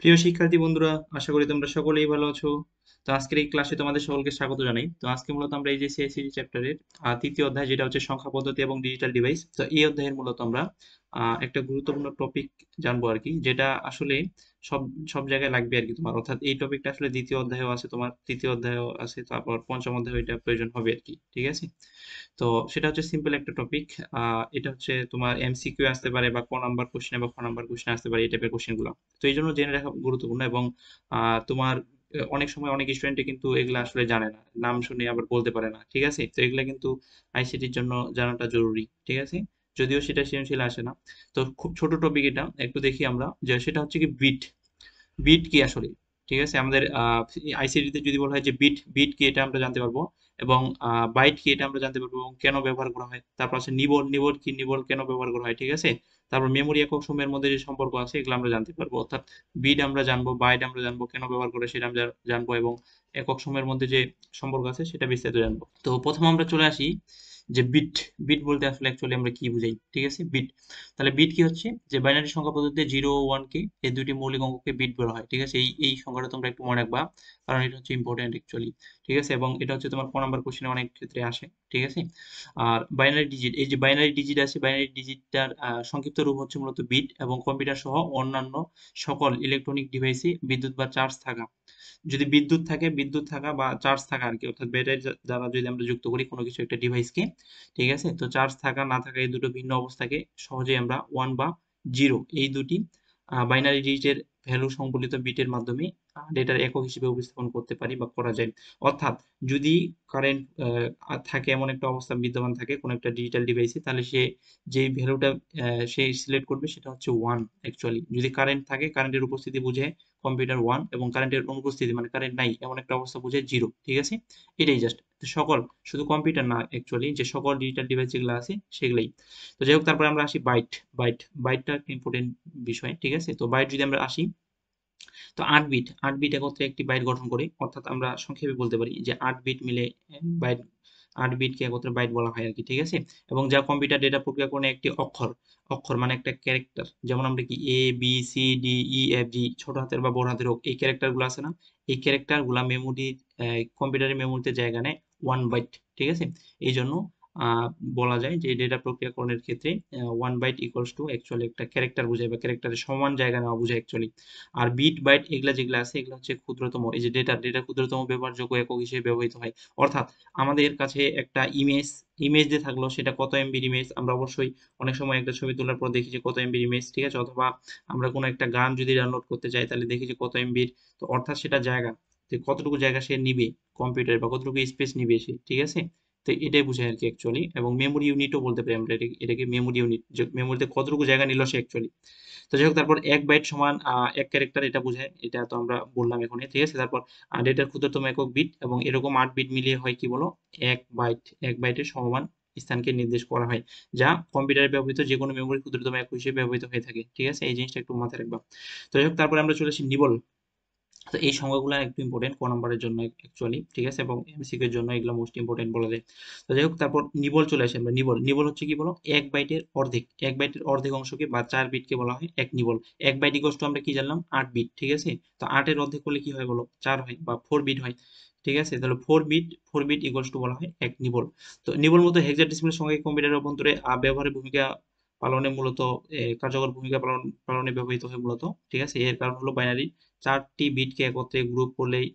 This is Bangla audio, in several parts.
প্রিয় শিক্ষার্থী বন্ধুরা, আশা করি তোমরা সকলেই ভালো আছো। তো আজকের এই ক্লাসে তোমাদের সকলকে স্বাগত জানাই। তো আজকে মূলত আমরা এই যে সিআইসিটি চ্যাপ্টারের তৃতীয় অধ্যায়, যেটা হচ্ছে সংখ্যা পদ্ধতি এবং ডিজিটাল ডিভাইস। তো এই অধ্যায়ের মূলত আমরা একটা গুরুত্বপূর্ণ টপিক জানবো আর কি, যেটা আসলে সব সব জায়গায় লাগবে আর কি তোমার। অর্থাৎ এই টপিকটা আসলে দ্বিতীয় অধ্যায়েও আছে, তোমার তৃতীয় অধ্যায়েও আছে, তারপর পঞ্চম অধ্যায়ে এটা প্রয়োজন হবে আর কি। ঠিক আছে? তো সেটা হচ্ছে সিম্পল একটা টপিক। এটা হচ্ছে তোমার এমসিকিউ আসতে পারে, বা ক নাম্বার কোশ্চেনে বা খ নাম্বার কোশ্চেনে আসতে পারে, এই টাইপের কোশ্চেন গুলো। তো এই জন্য জেনে রাখা গুরুত্বপূর্ণ। এবং তোমার অনেক সময় অনেক স্টুডেন্টে কিন্তু এগুলা আসলে জানে না, নাম শুনে আবার বলতে পারে না। ঠিক আছে? তো এগুলা কিন্তু আইসিটির জন্য জানাটা জরুরি। ঠিক আছে? যদিও সেটা সৃজনশীল আসে না। তো খুব ছোট টপিক, এটা একটু দেখি আমরা, যে সেটা হচ্ছে কি বিট। বিট কি আসলে? ঠিক আছে? আমাদের আইসিটি তে যদি বলা হয় যে বিট, বিট কি এটা আমরা জানতে পারবো। এবং বাইট কি এটা আমরা জানতে পারবো, এবং কেন ব্যবহার করা হয়। তারপর আছে নিবল, নিবল কি, নিবল কেন ব্যবহার করা হয়। ঠিক আছে? তারপর মেমোরি একক সমূহের মধ্যে যে সম্পর্ক আছে, এগুলো আমরা জানতে পারবো। অর্থাৎ বিট আমরা জানবো, বাইট আমরা জানবো, কেন ব্যবহার করে সেটা আমরা জানবো, এবং একক সমূহের মধ্যে যে সম্পর্ক আছে সেটা বিস্তারিত জানবো। তো প্রথমে আমরা চলে আসি যে বিট। বিট বলতে আসলে অ্যাকচুয়ালি আমরা কি বুঝাই। ঠিক আছে? বিট, তাহলে বিট কি হচ্ছে, যে বাইনারি সংখ্যা পদ্ধতিতে জিরো ও ওয়ান কে, এই দুইটি মৌলিক অঙ্ককে বিট বলা হয়। ঠিক আছে? এই এই সংখ্যাটা তোমরা একটু মনে রাখবা, কারণ এটা হচ্ছে ইম্পর্টেন্ট অ্যাকচুয়ালি। ঠিক আছে? এবং এটা হচ্ছে তোমার ক নাম্বার কোশ্চেনে অনেক ক্ষেত্রে আসে। ঠিক আছে? আর বাইনারি ডিজিট, এই যে বাইনারি ডিজিট আছে, বাইনারি ডিজিটটার সংক্ষিপ্ত রূপ হচ্ছে মূলত বিট। এবং কম্পিউটার সহ অন্যান্য সকল ইলেকট্রনিক ডিভাইসে বিদ্যুৎ বা চার্জ থাকা, যদি বিদ্যুৎ থাকে, বিদ্যুৎ থাকা বা চার্জ থাকা আর কি, অর্থাৎ ব্যাটারি দ্বারা যদি আমরা যুক্ত করি কোনো কিছু একটা ডিভাইসকে। ঠিক আছে? তো চার্জ থাকা না থাকা, এই দুটো ভিন্ন অবস্থাকে সহজেই আমরা ওয়ান বা জিরো, এই দুটি বাইনারি ডিজিটের ভ্যালু সংবলিত বিটের মাধ্যমে ডেটার একক হিসেবে উপস্থাপন করতে পারি বা করা যায়। অর্থাৎ যদি কারেন্ট থাকে, এমন একটা অবস্থা বিদ্যমান থাকে কোনো একটা ডিজিটাল ডিভাইসে, তাহলে সে যেই ভ্যালুটা সে সিলেক্ট করবে সেটা হচ্ছে ওয়ান অ্যাকচুয়ালি। যদি কারেন্ট থাকে, কারেন্টের উপস্থিতি বুঝে কম্পিউটার ওয়ান, এবং কারেন্টের অনুপস্থিতি মানে কারেন্ট নাই এমন একটা অবস্থা বুঝে জিরো। ঠিক আছে? এটাই জাস্ট। সকল, শুধু কম্পিউটার না অ্যাকচুয়ালি, যে সকল ডিজিটাল ডিভাইস যেগুলো আছে সেগুলাই। তো যাই হোক, তারপরে আমরা আসি বাইট। বাইট, বাইটটা একটা ইম্পর্টেন্ট বিষয়। ঠিক আছে? তো বাইট যদি আমরা আসি, তো ৮ বিট, ৮ বিট একত্রে একটি বাইট গঠন করে। অর্থাৎ আমরা সংক্ষেপে বলতে পারি যে ৮ বিট মিলে বাইট, ৮ বিটকে একত্রে বাইট বলা হয় আরকি। ঠিক আছে? এবং যা কম্পিউটার ডেটা প্রক্রিয়াকরণে একটি অক্ষর, অক্ষর মানে একটা ক্যারেক্টার। যেমন আমরা কি এ, বি, সি, ডি, ই, এফ, জি, ছোট হাতের বা বড় হাতের হোক, এই ক্যারেক্টার গুলো আছে না? এই ক্যারেক্টার গুলা মেমোরি, কম্পিউটারের মেমোরিতে জায়গা নেয় 1 বাইট। ঠিক আছে? এইজন্য আহ বলা যায় যে ডেটা প্রক্রিয়াকরণের ক্ষেত্রে 1 বাইট ইকুয়ালস টু অ্যাকচুয়ালি একটা ক্যারেক্টার বোঝায়, বা ক্যারেক্টারের সমান জায়গা নেওয়া বোঝায় অ্যাকচুয়ালি। আর বিট বাইট এগুলা যেগুলো আছে, এগুলো হচ্ছে ক্ষুদ্রতম, এই যে ডেটা, ডেটা ক্ষুদ্রতম ব্যবহারযোগ্য একক হিসেবে ব্যবহৃত হয়। অর্থাৎ আমাদের কাছে একটা ইমেজ, ইমেজ যে থাকলো সেটা কত এমবির ইমেজ, আমরা অবশ্যই অনেক সময় একটা ছবি তোলার পর দেখি যে কত এমবির ইমেজ। ঠিক আছে? অথবা আমরা কোনো একটা গান যদি ডাউনলোড করতে চাই, তাহলে দেখি যে কত এমবির। তো অর্থাৎ সেটা জায়গা, যে কতটুকু জায়গা সে নিবে কম্পিউটারে, বা কতটুকু স্পেস নিবে সে। ঠিক আছে? তো এটাই বোঝায় আর কি অ্যাকচুয়ালি। এবং মেমোরি ইউনিটও বলতে পারি আমরা এটাকে মেমোরি ইউনিট, যে মেমোরিতে কতটুকু জায়গা নিল সে অ্যাকচুয়ালি। তো যাই হোক, তারপর ১ বাইট সমান ১ ক্যারেক্টার, এটা বোঝায়। এটা তো আমরা বললাম এখনই। ঠিক আছে? তারপর ডেটার ক্ষুদ্রতম একক বিট, এবং এরকম ৮ বিট মিলিয়ে হয় কি বলো? ১ বাইট। ১ বাইটের সমমান স্থানকে নির্দেশ করা হয়, যা কম্পিউটারে ব্যবহৃত যেকোনো মেমোরির ক্ষুদ্রতম একক হিসেবে ব্যবহৃত হয়ে থাকে। ঠিক আছে? এই জিনিসটা একটু মাথায় রাখবা। তো যাই হোক, তারপরে আমরা চলে আসি নিবল। তো এই সংখ্যাগুলো একটু ইম্পর্টেন্ট ক নাম্বারের জন্য অ্যাকচুয়ালি। ঠিক আছে? এবং এমসিকিউ এর জন্য এগুলো মোস্ট ইম্পর্টেন্ট বলা যায়। তো যাই হোক, তারপর নিবল চলে আসি আমরা। নিবল, নিবল হচ্ছে কি বলো? ১ বাইটের অর্ধেক, ১ বাইটের অর্ধেক অংশকে বা ৪ বিটকে বলা হয় ১ নিবল। ১ বাইট ইকুয়ালস টু আমরা কি জানলাম? ৮ বিট। ঠিক আছে? তো ৮ এর অর্ধেক করলে কি হয় বলো? ৪ হয়, বা 4 বিট হয়। ঠিক আছে? তাহলে 4 বিট, 4 বিট ইকুয়ালস টু বলা হয় ১ নিবল। তো নিবল মতো হেক্সাডেসিমাল সংখ্যাকে কম্পিউটারের অভ্যন্তরে ব্যবহারের ভূমিকা পালনে মূলত কার্যকর ভূমিকা পালনে ব্যবহৃত হয় মূলত। ঠিক আছে? এর কারণ হলো বাইনারি ৪টি বিটকে একত্রে গ্রুপ করলেই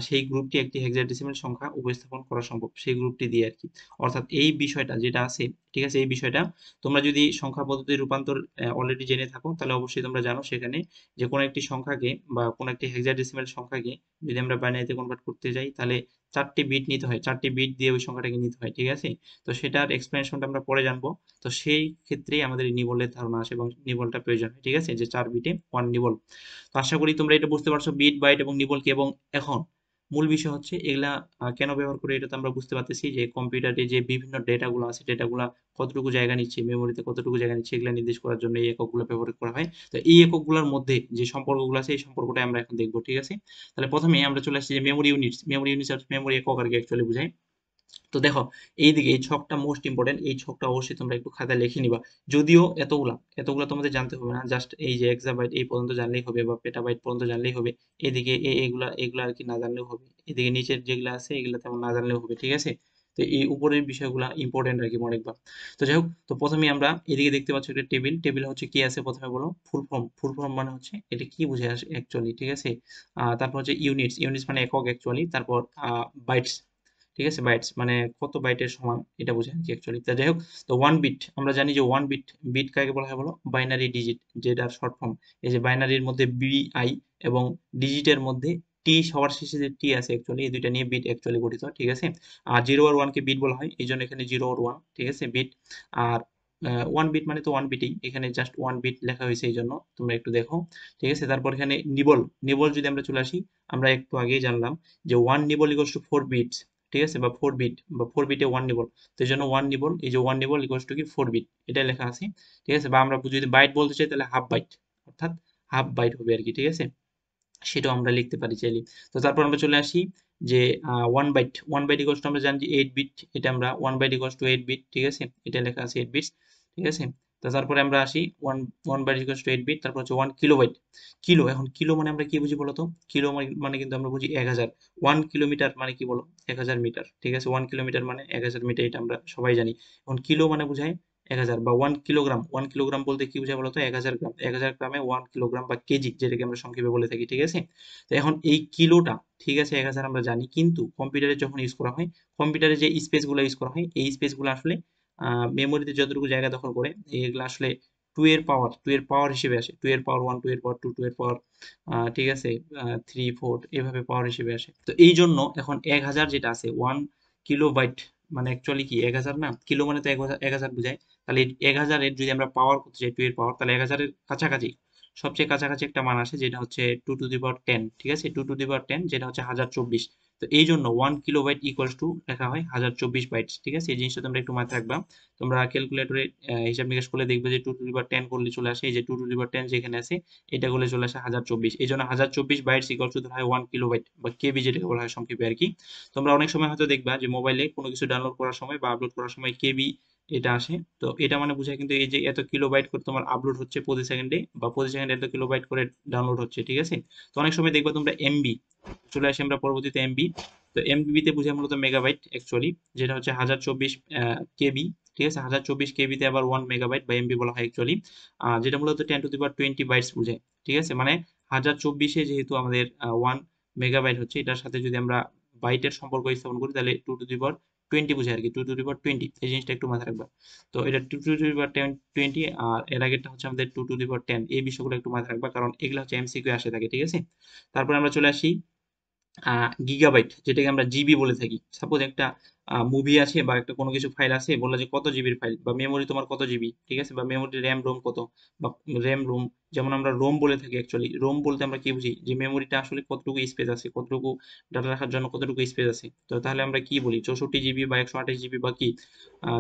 সেই গ্রুপটি একটি হেক্সাডেসিমাল সংখ্যা উপস্থাপন করা সম্ভব। সেই গ্রুপটি দিয়ে আরকি। অর্থাৎ এই বিষয়টা যেটা আছে, ঠিক আছে? এই বিষয়টা তোমরা যদি সংখ্যা পদ্ধতির রূপান্তর অলরেডি জেনে থাকো, তাহলে অবশ্যই তোমরা জানো সেখানে যে কোনো একটি সংখ্যাকে, বা কোনো একটি হেক্সাডেসিমাল সংখ্যাকে যদি আমরা বাইনারিতে কনভার্ট করতে যাই, তাহলে ৪টি বিট নিতে হয়। ৪টি বিট দিয়ে ওই সংখ্যাটাকে নিতে হয়। ঠিক আছে? তো সেটার এক্সপ্লেনেশনটা আমরা পরে জানবো। তো সেই ক্ষেত্রেই আমাদের এই নিবলের ধারণা আসে, এবং নিবলটা প্রয়োজন হয়। ঠিক আছে? যে ৪ বিটে 1 নিবল। তো আশা করি তোমরা এটা বুঝতে পারছো বিট, বাইট এবং নিবল কি। এবং এখন মূল বিষয় হচ্ছে এগুলা কেন ব্যবহার করে, এটা তো আমরা বুঝতে পারতেছি যে কম্পিউটারে যে বিভিন্ন ডেটাগুলো আছে, ডেটাগুলা কতটুকু জায়গা নিচ্ছে, মেমোরিতে কতটুকু জায়গা নিচ্ছে, এগুলা নির্দেশ করার জন্য এই এককগুলো ব্যবহার করা হয়। তো এই এককগুলোর মধ্যে যে সম্পর্কগুলো আছে, এই সম্পর্কটাই আমরা এখন দেখবো। ঠিক আছে? তাহলে প্রথমে আমরা চলে আসছি যে memory units. Memory units memory একক আর কি অ্যাকচুয়ালি বোঝায়। তো দেখো এইদিকে এই ছকটা মোস্ট ইম্পর্টেন্ট, এই ছকটা অবশ্যই তোমরা একটু খাতায় লিখে নিবা। যদিও এতগুলা তোমাদের জানতে হবে না, জাস্ট এই যে এক্সাবাইট এই পর্যন্ত জানলেই হবে বা পেটাবাইট পর্যন্ত জানলেই হবে। এদিকে এগুলা এগুলা আর কি না জানলেও হবে, এদিকে নিচের যেগুলো আছে এগুলা তেমন না জানলেও হবে, ঠিক আছে। তো এই উপরের বিষয়গুলা ইম্পর্টেন্ট আর কি মনে রাখবা। তো যাই হোক, তো প্রথমে আমরা এদিকে দেখতে পাচ্ছি একটা টেবিল, টেবিল হচ্ছে কি আছে প্রথমে বলো, ফুল ফর্ম। ফুল ফর্ম মানে হচ্ছে এটা কি বুঝে আসে অ্যাকচুয়ালি, ঠিক আছে। তারপর হচ্ছে ইউনিটস, ইউনিটস মানে একক অ্যাকচুয়ালি। তারপর বাইটস, ঠিক আছে, বাইটস মানে কত বাইটের সমান এটা বোঝায় আর কি অ্যাকচুয়ালি। তা যাই হোক, তো ওয়ান বিট আমরা জানি যে ওয়ান বিট, বিট কাকে বলা হয় বলো, বাইনারি ডিজিট, যেটার শর্ট ফর্ম। এই যে বাইনারির মধ্যে বিআই এবং ডিজিটের মধ্যে টি, সবার শেষে যে টি আছে অ্যাকচুয়ালি, এই দুইটা নিয়ে বিট অ্যাকচুয়ালি গঠিত, ঠিক আছে। আর জিরো আর ওয়ানকে বিট বলা হয়, এই জন্য এখানে জিরো আর ওয়ান, ঠিক আছে, বিট। আর ওয়ান বিট মানে তো ওয়ান বিটই, এখানে জাস্ট ওয়ান বিট লেখা হয়েছে এই জন্য, তোমরা একটু দেখো, ঠিক আছে। তারপর এখানে নিবল, নিবল যদি আমরা চলে আসি, আমরা একটু আগেই জানলাম যে one nibble equals to four bits, ঠিক আছে, বা ফোর বিট, বা ফোর বিটে ওয়ান নিবল। তো এই জন্য ওয়ান নিবল, এই যে ওয়ান নিবল ইকুয়ালস টু কি ফোর বিট, এটা লেখা আছে, ঠিক আছে। বা আমরা যদি বাইট বলতে চাই তাহলে হাফ বাইট, অর্থাৎ হাফ বাইট হবে আর কি, ঠিক আছে। সেটাও আমরা লিখতে পারি চাইলে। তো তারপর আমরা চলে আসি যে one byte, one byte equals to আমরা জানি যে এইট বিট, এটা আমরা one byte equals to eight bit, ঠিক আছে, এটা লেখা আছে এইট বিটস, ঠিক আছে। তো তারপরে আমরা আসি one, one byte equals to eight bit, তারপর হচ্ছে ওয়ান কিলো বাইট। কিলো, এখন কিলো মানে আমরা কি বুঝি বলতো, কিলো মানে কিন্তু আমরা বুঝি 1000। ওয়ান কিলোমিটার মানে কি বলো, 1000 মিটার, ঠিক আছে। ওয়ান কিলোমিটার মানে 1000 মিটার, এটা আমরা সবাই জানি। এখন কিলো মানে বুঝায় 1000, বা ওয়ান কিলোগ্রাম, ওয়ান কিলোগ্রাম বলতে কি বোঝায় বলতো, 1000 গ্রাম, 1000 গ্রামে ওয়ান কিলোগ্রাম বা কেজি, যেটাকে আমরা সংক্ষেপে বলে থাকি, ঠিক আছে। তো এখন এই কিলোটা, ঠিক আছে, 1000 আমরা জানি, কিন্তু কম্পিউটারে যখন ইউজ করা হয়, কম্পিউটারে যে স্পেসগুলো ইউজ করা হয়, এই স্পেসগুলো আসলে মেমোরিতে যতটুকু জায়গা দখল করে, এগুলো আসলে টু এর পাওয়ার, টু এর পাওয়ার হিসেবে আসে, টু এর পাওয়ার ওয়ান, টু এর পাওয়ার টু, টু এর পাওয়ার ঠিক আছে, থ্রি ফোর, এভাবে পাওয়ার হিসেবে আসে। তো এই জন্য এখন 1000 যেটা আছে, ওয়ান কিলো বাইট মানে অ্যাকচুয়ালি কি 1000 না, কিলো মানে তো 1000 বোঝায়। তাহলে 1000-এর যদি আমরা পাওয়ার করতে চাই, টু এর পাওয়ার, তাহলে 1000-এর কাছাকাছি, সবচেয়ে কাছাকাছি একটা মান আসে যেটা হচ্ছে two to the power ten, ঠিক আছে, two to the power ten, যেটা হচ্ছে 1024। তো এই জন্য one kilo byte equals to লেখা হয় 1024 বাইটস, ঠিক আছে। এই জিনিসটা তোমরা একটু মাথায় রাখবা। তোমরা ক্যালকুলেটরে হিসাব নিকাশ করলে দেখবে যে two to the power ten করলে চলে আসে, এই যে two to the power ten যেখানে আছে, এটা করলে চলে আসে 1024। এই জন্য 1024 বাইটস ইকুয়ালস টু ধরা হয় ওয়ান কিলো বাইট, বা কেবি যেটাকে বলা হয় সংক্ষেপে আর কি। তোমরা অনেক সময় হয়তো দেখবা যে মোবাইলে কোনো কিছু ডাউনলোড করার সময় বা আপলোড করার সময় কেবি এটা আসে। তো এটা মানে বোঝায় কিন্তু এই যে এত কিলোবাইট করে তোমার আপলোড হচ্ছে প্রতি সেকেন্ডে, বা প্রতি সেকেন্ডে এত কিলোবাইট করে ডাউনলোড হচ্ছে, ঠিক আছে। তো অনেক সময় দেখবা তোমরা এমবি, চলে আসি আমরা পরবর্তীতে এমবি। তো এমবিতে বোঝায় মূলত মেগাবাইট অ্যাকচুয়ালি, যেটা হচ্ছে 1024 কেবি, ঠিক আছে। 1024 কেবিতে আবার ওয়ান মেগাবাইট বা এমবি বলা হয় অ্যাকচুয়ালি, যেটা মূলত 10 টু দি পাওয়ার 20 বাইটস বোঝায়, ঠিক আছে। মানে 1024-এ যেহেতু আমাদের ওয়ান মেগাবাইট হচ্ছে, এটার সাথে যদি আমরা বাইটের সম্পর্ক স্থাপন করি, তাহলে 2 টু দি পাওয়ার 20 বোঝায় আর কি, 2 টু দি পাওয়ার 20, এই জিনিসটা একটু মাথায় রাখবা। তো এটা 2 টু দি পাওয়ার 20, আর এর আগেরটা হচ্ছে আমাদের 2 টু দি পাওয়ার 10, এই বিষয়গুলো একটু মাথায় রাখবা, কারণ এগুলো হচ্ছে এমসিকিউ আসে থাকে, ঠিক আছে। তারপর আমরা চলে আসি গিগাবাইট, যেটাকে আমরা জিবি বলে থাকি। সাপোজ একটা মুভি আছে বা একটা কোনো কিছু ফাইল আছে, বললো যে কত জিবির ফাইল, বা মেমোরি তোমার কত জিবি, ঠিক আছে, বা মেমোরি র্যাম রোম কত, বা র্যাম রোম, যেমন আমরা রোম বলে থাকি অ্যাকচুয়ালি। রোম বলতে আমরা কি বুঝি, যে মেমোরিটা আসলে কতটুকু স্পেস আছে, কতটুকু ডাটা রাখার জন্য কতটুকু স্পেস আছে। তো তাহলে আমরা কি বলি, 64 জিবি বা 128 জিবি বা কি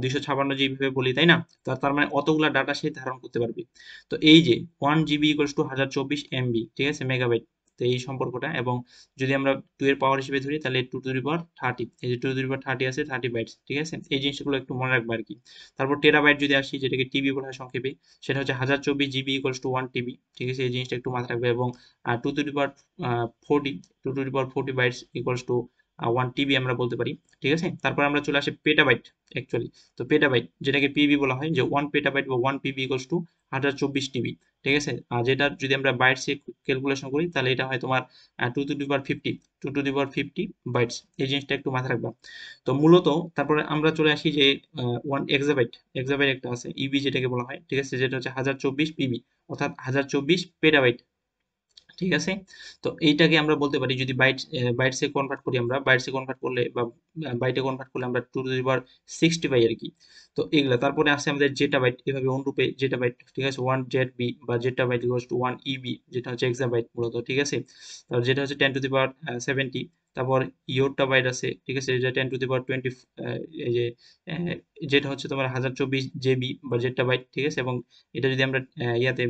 256 জিবি বলি, তাই না। তার মানে অতগুলা ডাটা সে ধারণ করতে পারবে। তো এই যে 1 জিবি ইকুয়ালস টু 1024 এমবি, ঠিক আছে, মেগাবাইট। তো এই সম্পর্কটা, এবং যদি আমরা টু এর পাওয়ার হিসেবে ধরি, তাহলে 2 টু দি পাওয়ার 30, এই যে 2 টু দি পাওয়ার 30 আছে, 30 বাইটস, ঠিক আছে। এই জিনিসগুলো একটু মনে রাখবা আর কি। তারপর টেরাবাইট যদি আসি, যেটাকে টিবি বলা হয় সংক্ষেপে, সেটা হচ্ছে 1024 জিবি ইকুয়ালস টু 1 টিবি, ঠিক আছে। এই জিনিসটা একটু মাথায় রাখবে। এবং 2 to the power 40, 2 to the power 40 bytes equals to 1 TB আমরা বলতে পারি, ঠিক আছে। তারপর আমরা চলে আসি পেটাবাইট অ্যাকচুয়ালি। তো পেটাবাইট, যেটাকে পিবি বলা হয়, যে 1 পেটাবাইট বা 1 পিবি ইকুয়ালস টু 1024 টিবি, ঠিক আছে। আর যেটা যদি আমরা বাইটসে ক্যালকুলেশন করি, তাহলে এটা হয় তোমার 2 to the power 50, 2 to the power 50 bytes. এই জিনিসটা একটু মাথায় রাখবা। তো মূলত তারপরে আমরা চলে আসি যে ওয়ান এক্সাবাইট, এক্সাবাইট একটা আছে ইবি যেটাকে বলা হয়, ঠিক আছে, যেটা হচ্ছে 1024 পিবি, অর্থাৎ 1024 পেটাবাইট, ঠিক আছে। তো এইটাকে আমরা বলতে পারি, যদি বাইটসে কনভার্ট করি, আমরা বাইটসে কনভার্ট করলে বা বাইটে কনভার্ট করলে আমরা 2 টু দি পাওয়ার 60 পাই আর কি। তো তো এগুলা তারপরে আছে আমাদের জেটা বাইট, এভাবে অনুরূপে জেটা বাইট, ঠিক আছে, 1 জেড বি বা জেটা বাইট ইকুয়ালস টু 1 ইবি, যেটা হচ্ছে এক্সাবাইট মূলত, ঠিক আছে। তারপর যেটা হচ্ছে 10 টু দি পাওয়ার 70, তারপর ইয়োটা বাইট আছে, ঠিক আছে, যেটা 10 টু দি পাওয়ার 20, এই যে আহ, যেটা হচ্ছে তোমার 1024 জেবি বা জেটা বাইট, ঠিক আছে। এবং এটা যদি আমরা ইয়াতে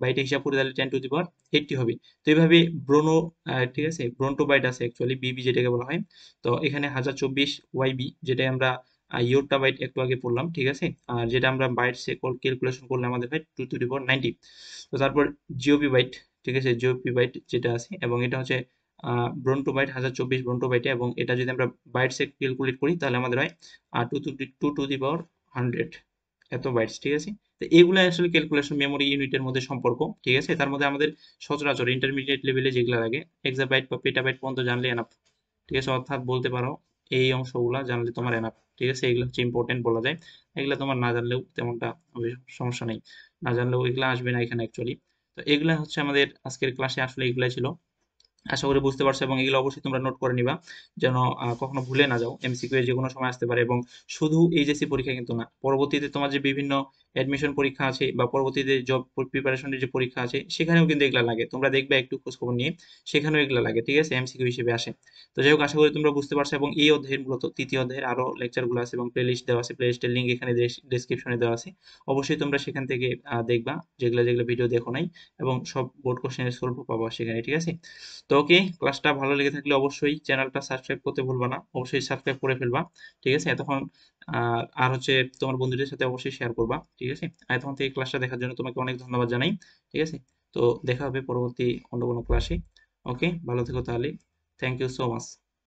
বাইটে হিসাব করি তাহলে 10 টু দি পাওয়ার 80 হবে। তো এইভাবে ব্রোনো, ঠিক আছে, ব্রন্টো বাইট আছে অ্যাকচুয়ালি, বিবি যেটাকে বলা হয়। তো এখানে 1024 ওয়াইবি, যেটা আমরা ইয়োটা বাইট একটু আগে পড়লাম, ঠিক আছে। আর যেটা আমরা বাইট সে ক্যালকুলেশন করলে আমাদের হয় 2 টু দি পাওয়ার 90। তো তারপর জিওপি বাইট, ঠিক আছে, জিওপি বাইট যেটা আছে, এবং এটা হচ্ছে ব্রন্টো বাইট 1024 ব্রন্টো বাইটে, এবং এটা যদি আমরা বাইট সে ক্যালকুলেট করি তাহলে আমাদের হয় 2 টু দি পাওয়ার 100 এত বাইটস, ঠিক আছে। তো এগুলো আসলে ক্যালকুলেশন মেমোরি ইউনিটের মধ্যে সম্পর্ক, ঠিক আছে। তার মধ্যে আমাদের সচরাচর ইন্টারমিডিয়েট লেভেলে যেগুলো লাগে এক্সাবাইট বা পেটাবাইট পর্যন্ত জানলে এনাফ, ঠিক আছে। অর্থাৎ বলতে পারো এই অংশগুলা জানলে তোমার এনাফ, ঠিক আছে। এগুলো হচ্ছে ইম্পর্টেন্ট বলা যায়। এগুলা তোমার না জানলেও তেমনটা সমস্যা নেই, না জানলেও এগুলা আসবে না এখানে অ্যাকচুয়ালি। তো এগুলা হচ্ছে আমাদের আজকের ক্লাসে আসলে এগুলাই ছিল। আশা করি বুঝতে পারছো, এবং এগুলো অবশ্যই তোমরা নোট করে নিবা, যেন কখনো ভুলে না যাও। এমসিকিউ এ যে কোনো সময় আসতে পারে, এবং শুধু এইচএসসি পরীক্ষা কিন্তু না, পরবর্তীতে তোমার যে বিভিন্ন অ্যাডমিশন পরীক্ষা আছে বা পরবর্তীতে জব প্রিপারেশনের যে পরীক্ষা আছে সেখানেও কিন্তু এগুলা লাগে। তোমরা দেখবে একটু খোঁজ খবর নিয়ে, সেখানেও এগুলা লাগে, ঠিক আছে, এমসিকিউ হিসেবে আসে। তো যাই হোক, আশা করি তোমরা বুঝতে পারছো। এবং এই অধ্যায়ের মূলত তৃতীয় অধ্যায়ের আরো লেকচারগুলো আছে এবং প্লেলিস্ট দেওয়া আছে, প্লেলিস্টের লিঙ্ক এখানে ডেসক্রিপশনে দেওয়া আছে। অবশ্যই তোমরা সেখান থেকে দেখবা, যেগুলো যেগুলো ভিডিও দেখো নাই, এবং সব বোর্ড কোশ্চেনের সলভ পাবো সেখানে, ঠিক আছে। তো ওকে, ক্লাসটা ভালো লেগে থাকলে অবশ্যই চ্যানেলটা সাবস্ক্রাইব করতে ভুলবা না, অবশ্যই সাবস্ক্রাইব করে ফেলবা, ঠিক আছে। এতক্ষণ আর হচ্ছে তোমার বন্ধুদের সাথে অবশ্যই শেয়ার করবা, ঠিক আছে। আর এতক্ষণ থেকে ক্লাসটা দেখার জন্য তোমাকে অনেক ধন্যবাদ জানাই, ঠিক আছে। তো দেখা হবে পরবর্তী অন্য কোনো ক্লাসে। ওকে, ভালো থেকো তাহলে। Thank you so much.